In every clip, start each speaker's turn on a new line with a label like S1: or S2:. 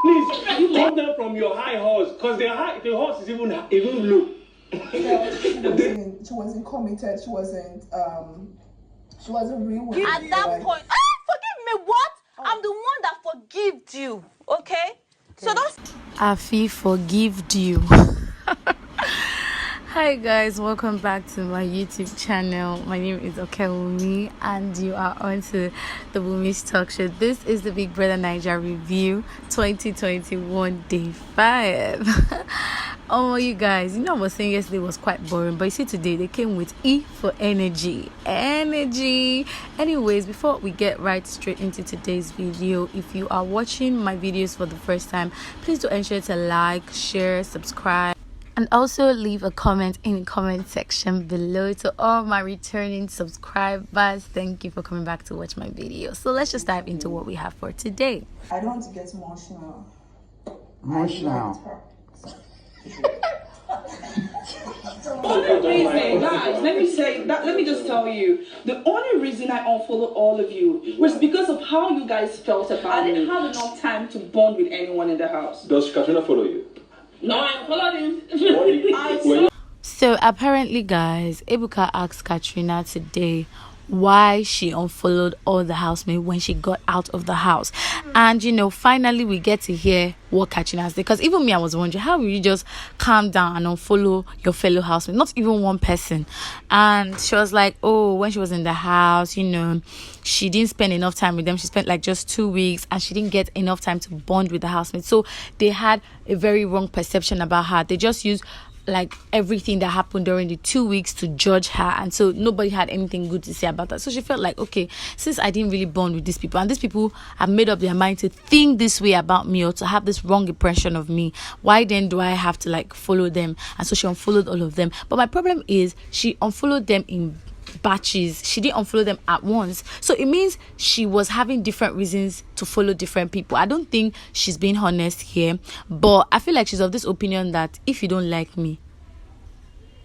S1: Please, come down from your high horse, because the horse is even low.
S2: She wasn't committed. She wasn't real.
S3: At that point, forgive me. What? I'm the one that forgived you. Okay? So don't.
S4: Afi forgived you. Hi guys, welcome back to my YouTube channel. My name is KA3NA and you are on to the Bbnaija talk show. This is the Bbnaija review 2021 day 5. Oh, you guys, I was saying yesterday was quite boring, but you see today they came with E for energy. Anyways, before we get right straight into today's video, if you are watching my videos for the first time, please do ensure to like, share, subscribe, and also leave a comment in the comment section below. To all my returning subscribers, thank you for coming back to watch my video. So let's just dive into what we have for today.
S2: I don't want to get emotional.
S5: Only reason, guys, let me just tell you, the only reason I unfollowed all of you was because of how you guys felt about me. I didn't have enough time to bond with anyone in the house.
S1: Does Katrina follow you?
S5: No, I followed him.
S4: So apparently, guys, Ebuka asked Katrina today why she unfollowed all the housemates when she got out of the house. And finally we get to hear what Katrina said, because even me, I was wondering, how will you just calm down and unfollow your fellow housemate, not even one person? And she was like, oh, when she was in the house, she didn't spend enough time with them. She spent like just 2 weeks and she didn't get enough time to bond with the housemates. So they had a very wrong perception about her. They just used like everything that happened during the 2 weeks to judge her, and so nobody had anything good to say about that. So she felt like, okay, since I didn't really bond with these people, and these people have made up their mind to think this way about me or to have this wrong impression of me, why then do I have to like follow them? And so she unfollowed all of them. But my problem is she unfollowed them in batches. She didn't unfollow them at once, so it means she was having different reasons to follow different people. I don't think she's being honest here, but I feel like she's of this opinion that if you don't like me,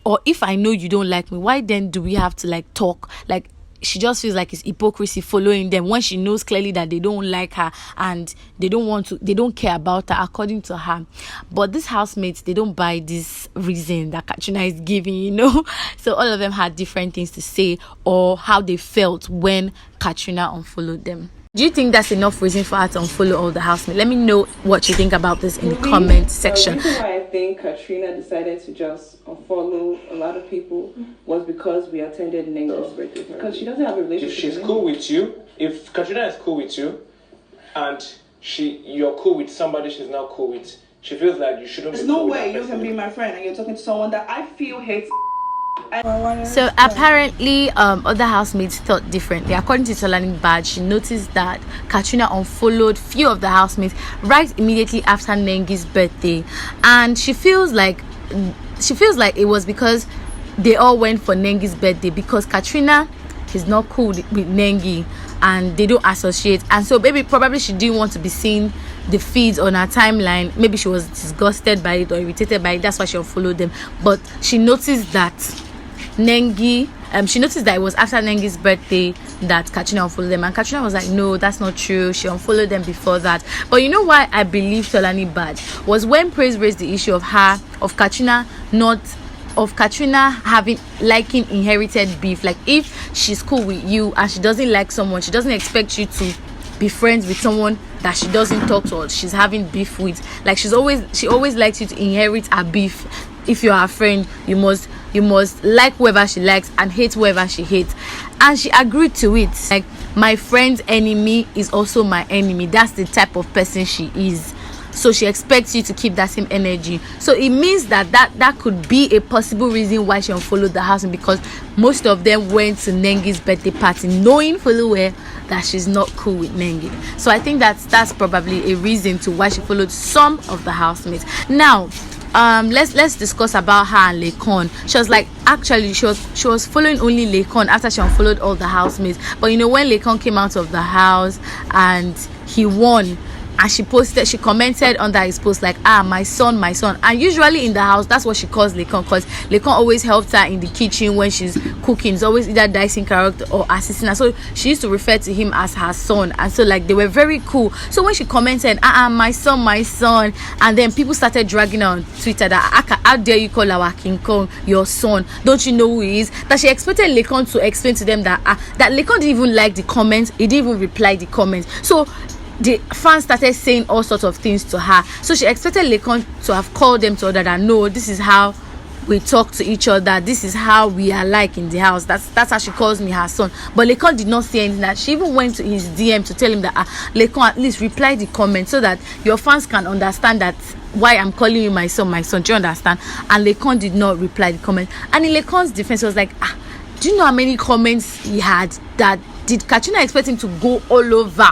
S4: or if I know you don't like me, why then do we have to like talk? Like, she just feels like it's hypocrisy following them when she knows clearly that they don't like her and they don't care about her, according to her. But these housemates, they don't buy this reason that Katrina is giving, So all of them had different things to say or how they felt when Katrina unfollowed them. Do you think that's enough reason for her to unfollow all the housemates? Let me know what you think about this in the comment section.
S5: The reason why I think Katrina decided to just unfollow a lot of people was because we attended Nenga's birthday party. Because she doesn't have a relationship.
S1: If she's cool with you, if Katrina is cool with you, and you're cool with somebody she's not cool with, she feels like you shouldn't.
S5: There's no way you can be my friend and you're talking to someone that I feel hates.
S4: So apparently other housemates thought differently. According to Tolani Bad, she noticed that Katrina unfollowed few of the housemates right immediately after Nengi's birthday, and she feels like it was because they all went for Nengi's birthday, because Katrina is not cool with Nengi and they don't associate, and so probably she didn't want to be seeing the feeds on her timeline. Maybe she was disgusted by it or irritated by it, that's why she unfollowed them. But she noticed that she noticed that it was after Nengi's birthday that Katrina unfollowed them, and Katrina was like, no, that's not true, she unfollowed them before that. But you know why I believe Tolani Bad was when Praise raised the issue of Katrina liking inherited beef. Like, if she's cool with you and she doesn't like someone, she doesn't expect you to be friends with someone that she doesn't talk to or she's having beef with. Like, she always likes you to inherit her beef. If you're her friend, you must like whoever she likes and hate whoever she hates. And she agreed to it. Like, my friend's enemy is also my enemy. That's the type of person she is. So she expects you to keep that same energy. So it means that could be a possible reason why she unfollowed the house, because most of them went to Nengi's birthday party knowing fully well that she's not cool with Nengi. So I think that's probably a reason to why she followed some of the housemates. Now let's discuss about her and Lekon. She was like, actually she was following only Lekon after she unfollowed all the housemates. But when Lekon came out of the house and he won, and she commented under his post like, my son, and usually in the house that's what she calls Lekon, because Lekon always helped her in the kitchen when she's cooking. It's always either dicing character or assisting her, so she used to refer to him as her son, and so like they were very cool. So when she commented my son, and then people started dragging her on Twitter that how dare you call our King Kong your son, don't you know who he is? That she expected Lekon to explain to them that Lekon didn't even like the comments, he didn't even reply the comments. So the fans started saying all sorts of things to her, so she expected Lekon to have called them to order that no, this is how we talk to each other, this is how we are like in the house, that's how she calls me her son. But Lekon did not say anything. That she even went to his DM to tell him that Lekon, at least reply the comment so that your fans can understand that why I'm calling you my son, do you understand? And Lekon did not reply the comment. And in Lekon's defense, was like, do you know how many comments he had? That did KA3NA expect him to go all over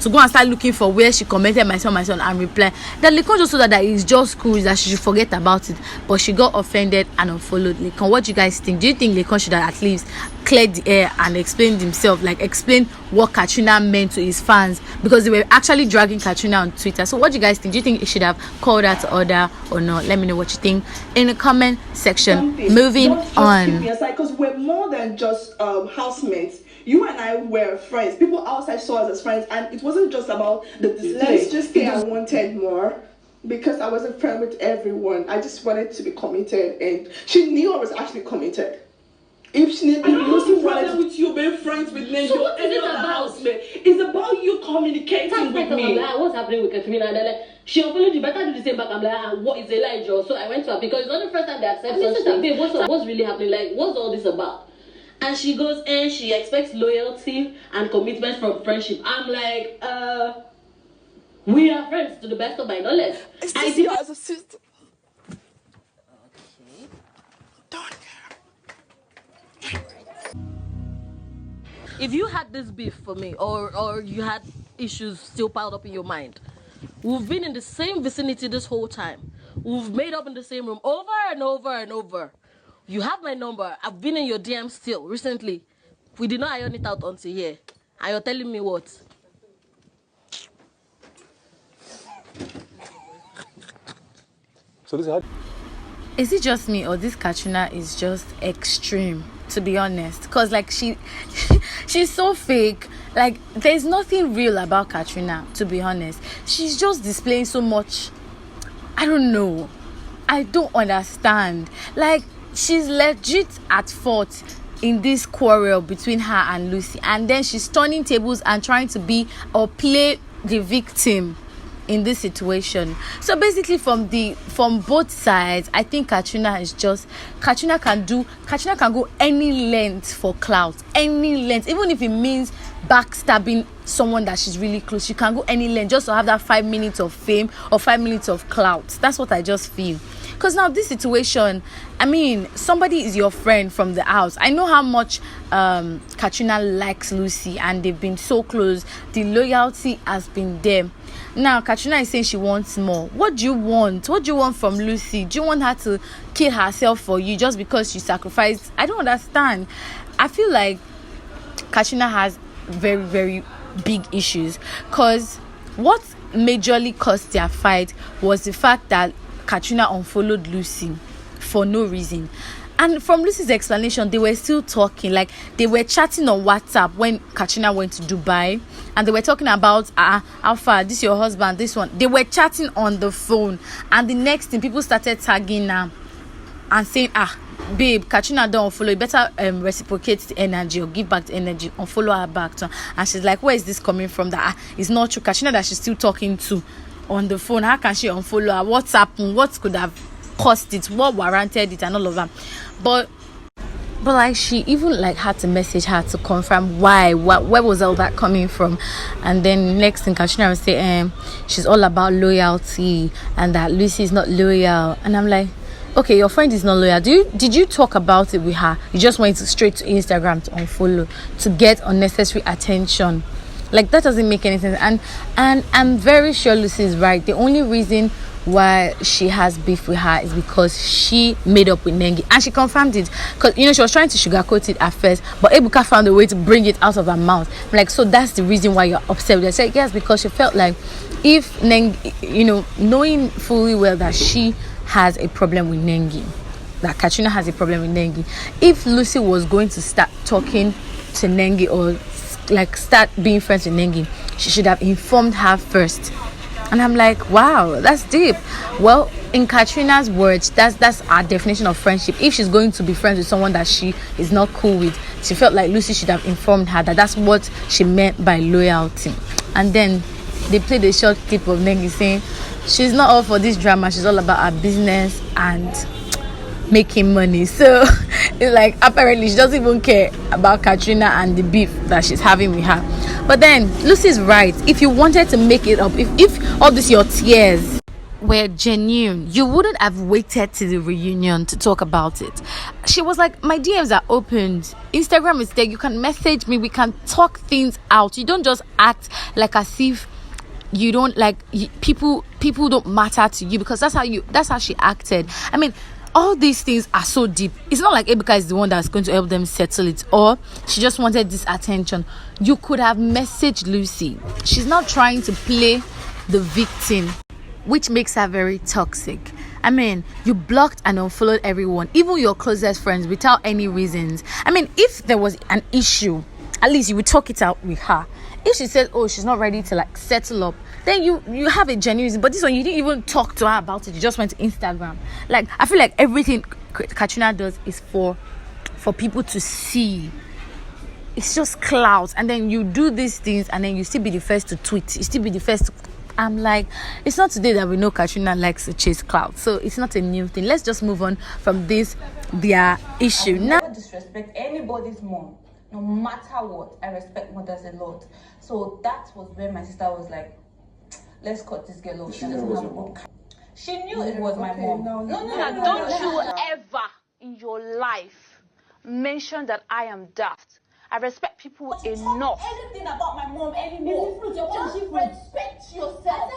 S4: to go and start looking for where she commented my son, and reply? That Lekon just told her that it's just cool, that she should forget about it, but she got offended and unfollowed Lekon. What do you guys think? Do you think Lekon should have at least cleared the air and explained himself, like explain what KA3NA meant to his fans, because they were actually dragging KA3NA on Twitter? So what do you guys think? Do you think he should have called her to order or not? Let me know what you think in the comment section. Moving on,
S5: because we're more than just housemates. You and I were friends. People outside saw us as friends, and it wasn't just about the display.
S2: Let's just say I wanted more, because I wasn't friend with everyone. I just wanted to be committed, and she knew I was actually committed. If she knew,
S5: I don't have a problem with you being friends with me.
S6: So what is it about?
S5: It's about you communicating with me.
S6: Like, what's happening with KA3NA? And then like, she unfollowed you, better do the same back. I'm like, what is Elijah? So I went to her because it's not the first time they accept such things. What's really happening? Like, what's all this about? And she goes, and she expects loyalty and commitment from friendship. I'm like, we are friends to the best of my knowledge.
S2: I see her as a sister. Okay. Don't care.
S6: If you had this beef for me, or you had issues still piled up in your mind, we've been in the same vicinity this whole time. We've made up in the same room over and over and over. You have my number. I've been in your DM still recently. We did not iron it out until here. And you're telling me what?
S1: So this is how...
S4: Is it just me, or this KA3NA is just extreme, to be honest? Because like she's so fake. Like there's nothing real about KA3NA, to be honest. She's just displaying so much. I don't know. I don't understand. Like, she's legit at fault in this quarrel between her and Lucy, and then she's turning tables and trying to be or play the victim in this situation. So basically from both sides, I think KA3NA can go any length for clout, any length, even if it means backstabbing someone that she's really close. She can go any length just to have that 5 minutes of fame or 5 minutes of clout. That's what I just feel. Because now this situation, I mean, somebody is your friend from the house. I know how much KA3NA likes Lucy, and they've been so close. The loyalty has been there. Now KA3NA is saying she wants more. What do you want? What do you want from Lucy? Do you want her to kill herself for you just because she sacrificed? I don't understand. I feel like KA3NA has very, very big issues, because what majorly caused their fight was the fact that KA3NA unfollowed Lucy for no reason. And from Lucy's explanation, they were still talking. Like, they were chatting on WhatsApp when KA3NA went to Dubai, and they were talking about how far, this your husband, this one. They were chatting on the phone, and the next thing, people started tagging her and saying, babe, KA3NA don't unfollow, you better reciprocate the energy or give back the energy, unfollow her back to her. And she's like, where is this coming from? That it's not true. KA3NA that she's still talking to on the phone, how can she unfollow her? What's happened? What could have caused it? What warranted it? And all of that. But like, she even like had to message her to confirm where was all that coming from. And then next thing, KA3NA would say she's all about loyalty and that Lucy is not loyal. And I'm like, okay, your friend is not loyal. Did you talk about it with her? You just went straight to Instagram to unfollow, to get unnecessary attention. Like, that doesn't make any sense. And I'm very sure Lucy is right. The only reason why she has beef with her is because she made up with Nengi, and she confirmed it. Because, you know, she was trying to sugarcoat it at first, but Ebuka found a way to bring it out of her mouth. I'm like, so that's the reason why you're upset with her. I said, yes, because she felt like if Nengi, knowing fully well that she has a problem with Nengi, that Katrina has a problem with Nengi, if Lucy was going to start talking to Nengi or like start being friends with Nengi, she should have informed her first. And I'm like, wow, that's deep. Well, in Katrina's words, that's our definition of friendship. If she's going to be friends with someone that she is not cool with, she felt like Lucy should have informed her that that's what she meant by loyalty. And then they played a short clip of Nengi saying she's not all for this drama, she's all about her business and making money. So it's like apparently she doesn't even care about Katrina and the beef that she's having with her. But then Lucy's right. If you wanted to make it up, if all this your tears were genuine, you wouldn't have waited to the reunion to talk about it. She was like, my DMs are opened, Instagram is there, you can message me, we can talk things out. You don't just act like as if you don't like people don't matter to you, because that's how she acted. I mean, all these things are so deep. It's not like Ebuka is the one that's going to help them settle it, or she just wanted this attention. You could have messaged Lucy. She's not trying to play the victim, which makes her very toxic. I mean, you blocked and unfollowed everyone, even your closest friends, without any reasons. I mean, if there was an issue, at least you would talk it out with her. If she said, oh, she's not ready to like settle up, then you have a genuine reason. But this one, you didn't even talk to her about it. You just went to Instagram. Like, I feel like everything Katrina does is for people to see. It's just clout. And then you do these things, and then you still be the first to tweet. You still be the first to... I'm like, it's not today that we know Katrina likes to chase clout. So it's not a new thing. Let's just move on from this, their issue.
S3: Now, I never disrespect anybody's mom. No matter what, I respect mothers a lot. So that was when my sister was like, let's cut this girl off. She doesn't have a mom. She knew it was my mom. No.
S7: Don't you ever in your life mention that I am daft. I respect people enough.
S3: Anything about my mom anymore. Respect yourself.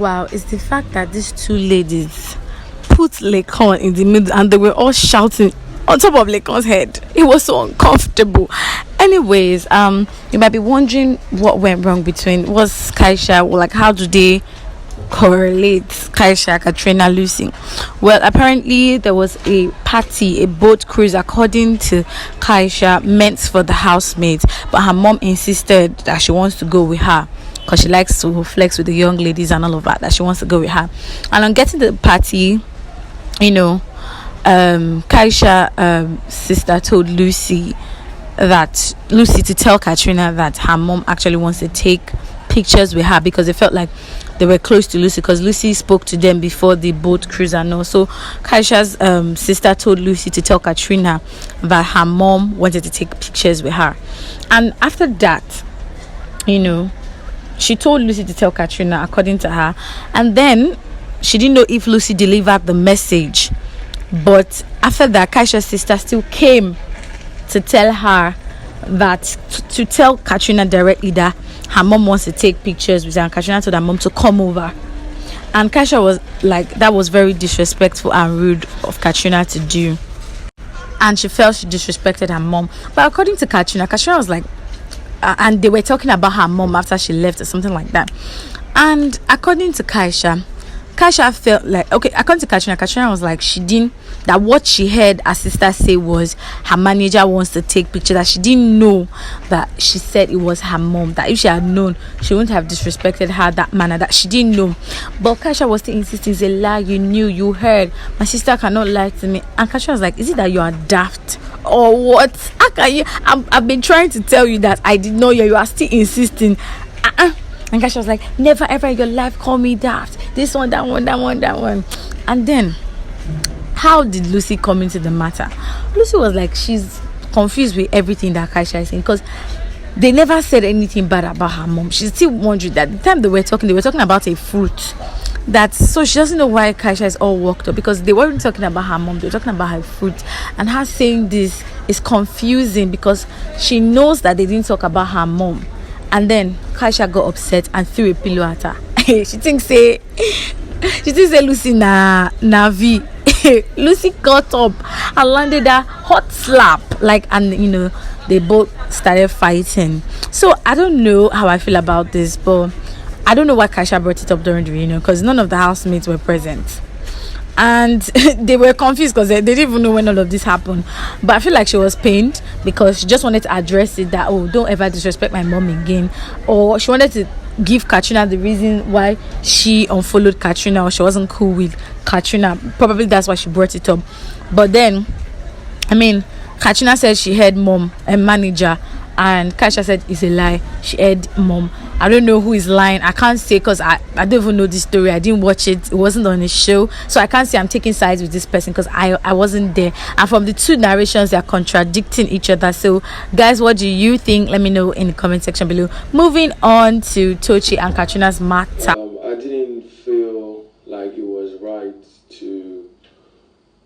S4: Wow, it's the fact that these two ladies put Lekon in the middle and they were all shouting on top of Lekon's head. It was so uncomfortable. Anyways, you might be wondering what went wrong between was Kaisha, like how do they correlate Kaisha, Katrina, Lucy? Well, apparently there was a party, a boat cruise, according to Kaisha, meant for the housemates, but her mom insisted that she wants to go with her because she likes to flex with the young ladies and all of that she wants to go with her. And on getting to the party, Kaisha sister told Lucy to tell Katrina that her mom actually wants to take pictures with her because they felt like they were close to Lucy, because Lucy spoke to them before the boat cruise and all. So Kaisha's sister told Lucy to tell Katrina that her mom wanted to take pictures with her. And after that, she told Lucy to tell Katrina, according to her, and then she didn't know if Lucy delivered the message. But after that, Kaisha's sister still came to tell her that to tell Katrina directly that her mom wants to take pictures with her, and Katrina told her mom to come over. And Kaisha was like, that was very disrespectful and rude of Katrina to do, and she felt she disrespected her mom. But according to Katrina was like, and they were talking about her mom after she left or something like that. And according to Kaisha felt like, okay, according to Katrina was like, that what she heard her sister say was her manager wants to take pictures, that she didn't know that she said it was her mom, that if she had known she wouldn't have disrespected her that manner, that she didn't know. But Kaisha was still insisting, it's a lie, you knew, you heard, my sister cannot lie to me. And Kaisha was like, is it that you are daft or what? How can you? I've been trying to tell you that I did not hear, you are still insisting. And Kaisha was like, never ever in your life call me daft, this one, that one. And then how did Lucy come into the matter? Lucy was like, she's confused with everything that Kaisha is saying, because they never said anything bad about her mom. She's still wondering that the time they were talking about a fruit. So she doesn't know why Kaisha is all worked up, because they weren't talking about her mom, they were talking about her fruit. And her saying this is confusing because she knows that they didn't talk about her mom. And then Kaisha got upset and threw a pillow at her. she thinks say Lucy na V. Lucy got up and landed a hot slap, like, and they both started fighting. So I don't know how I feel about this, but I don't know why Kaisha brought it up during the reunion, because none of the housemates were present. And they were confused because they didn't even know when all of this happened. But I feel like she was pained because she just wanted to address it, that, oh, don't ever disrespect my mom again. Or she wanted to give KA3NA the reason why she unfollowed KA3NA, or she wasn't cool with KA3NA. Probably that's why she brought it up. But then, I mean, KA3NA said she heard mom and manager, and Kaisha said it's a lie. She heard mom. I don't know who is lying. I can't say, because I don't even know this story. I didn't watch it. It wasn't on the show, so I can't say I'm taking sides with this person because I wasn't there. And from the two narrations, they are contradicting each other. So guys, what do you think? Let me know in the comment section below. Moving on to Tochi and KA3NA's matter.
S8: I didn't feel like it was right to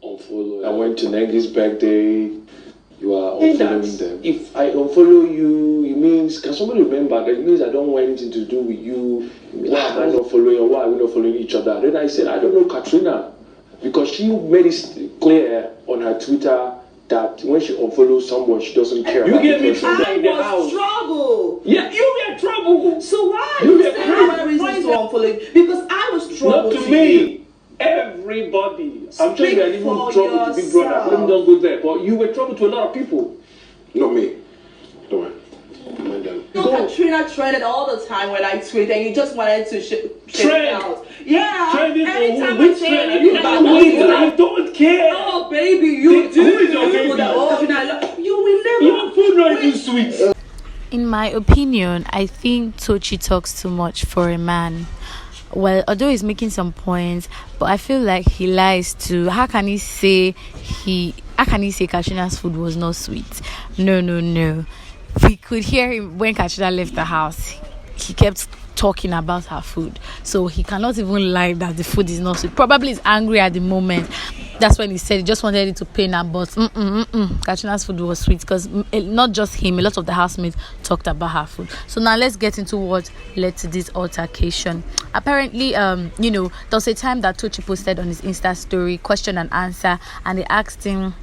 S8: unfollow. I went to Negi's birthday. You are unfollowing them. If I unfollow you, it means, can somebody remember that it means I don't want anything to do with you? Why am I not following, or why are we not following each other? Then I said, I don't know KA3NA, because she made it clear on her Twitter that when she unfollows someone, she doesn't care about
S5: gave me
S8: trouble
S5: in the house. Trouble.
S8: Yeah, you were trouble.
S5: So why?
S8: You
S5: You had reasons to unfollow, because I was trouble.
S8: Not to me. Everybody. I'm telling you, I didn't even trouble to Big Brother. Let me just go there. But you were trouble to a lot of people. Not me. Don't worry.
S5: KA3NA trended all the time when I tweet, and you just wanted to shake it out. Yeah.
S8: Trending
S5: Anytime
S8: for
S5: I
S8: which
S5: say
S8: trend?
S5: anything about me,
S8: I don't care.
S5: oh baby, you do.
S8: Who is your baby?
S5: You will never.
S8: Your food not even sweet.
S4: In my opinion, I think Tochi talks too much for a man. Well, although he's making some points, but I feel like he lies too. How can he say KA3NA's food was not sweet? No. We could hear him when KA3NA left the house. He kept talking about her food, so he cannot even lie that the food is not sweet. Probably he's angry at the moment. That's when he said he just wanted it to pain her, but KA3NA's food was sweet, because not just him, a lot of the housemates talked about her food. So now let's get into what led to this altercation. Apparently, there was a time that Tochi posted on his Insta story question and answer, and they asked him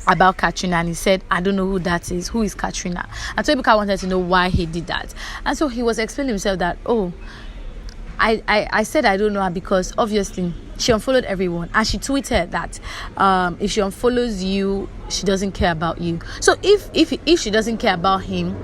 S4: about KA3NA, and he said, I don't know who that is. Who is KA3NA? And so Ebuka wanted to know why he did that. And so he was explaining himself that, I said I don't know her because obviously she unfollowed everyone, and she tweeted that if she unfollows you, she doesn't care about you. So if she doesn't care about him,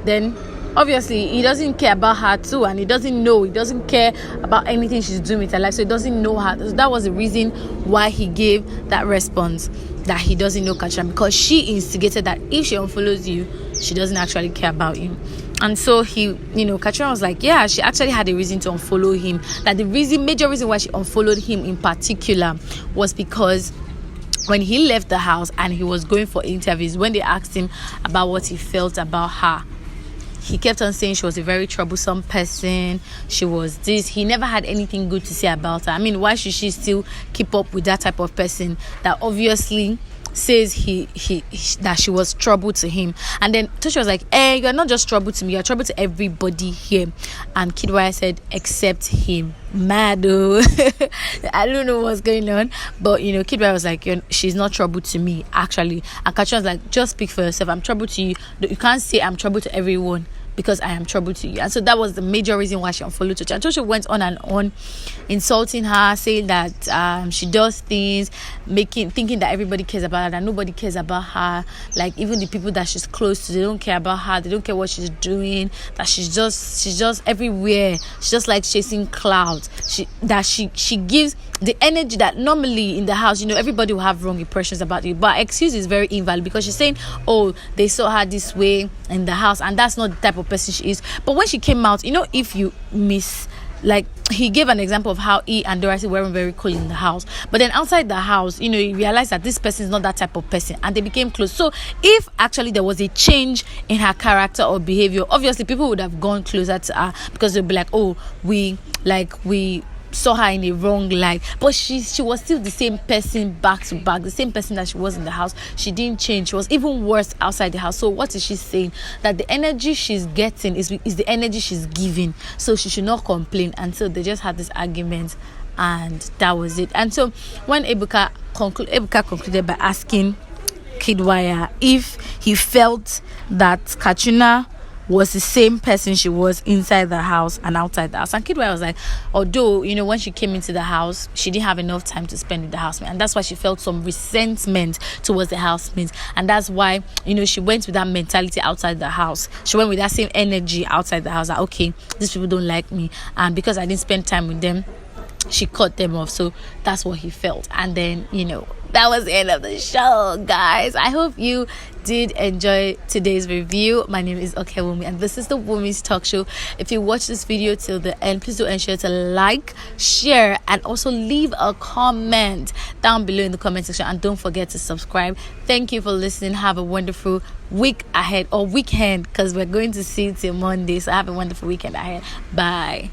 S4: then obviously he doesn't care about her too, and he doesn't care about anything she's doing with her life, so he doesn't know her. So that was the reason why he gave that response, that he doesn't know KA3NA, because she instigated that if she unfollows you, she doesn't actually care about you. And so KA3NA was like, yeah, she actually had a reason to unfollow him. That the major reason why she unfollowed him in particular was because when he left the house and he was going for interviews, when they asked him about what he felt about her, he kept on saying she was a very troublesome person. She was this. He never had anything good to say about her. I mean, why should she still keep up with that type of person that obviously says that she was trouble to him? And then Tochi was like, you're not just trouble to me, you're trouble to everybody here. And KA3NA said, except him. Mad though. I don't know what's going on, but KA3NA was like, she's not trouble to me actually. And KA3NA was like, just speak for yourself. I'm trouble to you. You can't say I'm trouble to everyone, because I am trouble to you. And so that was the major reason why she unfollowed Tochi. And Tochi went on and on, insulting her, saying that she does things, thinking that everybody cares about her, that nobody cares about her. Like even the people that she's close to, they don't care about her. They don't care what she's doing. That she's just everywhere. She's just like chasing clouds. She gives the energy that normally in the house, everybody will have wrong impressions about you. But excuse is very invalid, because she's saying, oh, they saw her this way in the house, and that's not the type of person she is. But when she came out, if you he gave an example of how he and Dorothy weren't very cool in the house, but then outside the house, he realized that this person is not that type of person, and they became close. So if actually there was a change in her character or behavior, obviously people would have gone closer to her, because they'd be like, oh, we saw her in a wrong light. But she was still the same person back to back, the same person that she was in the house. She didn't change. She was even worse outside the house. So what is she saying? That the energy she's getting is the energy she's giving, so she should not complain. And so they just had this argument, and that was it. And so when Ebuka concluded by asking Kidwaya if he felt that Katrina was the same person she was inside the house and outside the house. And Kidwaya was like, although, you know, when she came into the house, she didn't have enough time to spend with the housemaid, and that's why she felt some resentment towards the housemaid, and that's why, you know, she went with that mentality outside the house. She went with that same energy outside the house, like, okay, these people don't like me, and because I didn't spend time with them, she cut them off. So that's what he felt. And then, you know, that was the end of the show, guys. I hope you did enjoy today's review. My name is Okewumi, and this is the Wumi's Talk Show. If you watch this video till the end, please do ensure to like, share, and also leave a comment down below in the comment section, and don't forget to subscribe. Thank you for listening. Have a wonderful week ahead, or weekend, because we're going to see till Monday. So have a wonderful weekend ahead. Bye.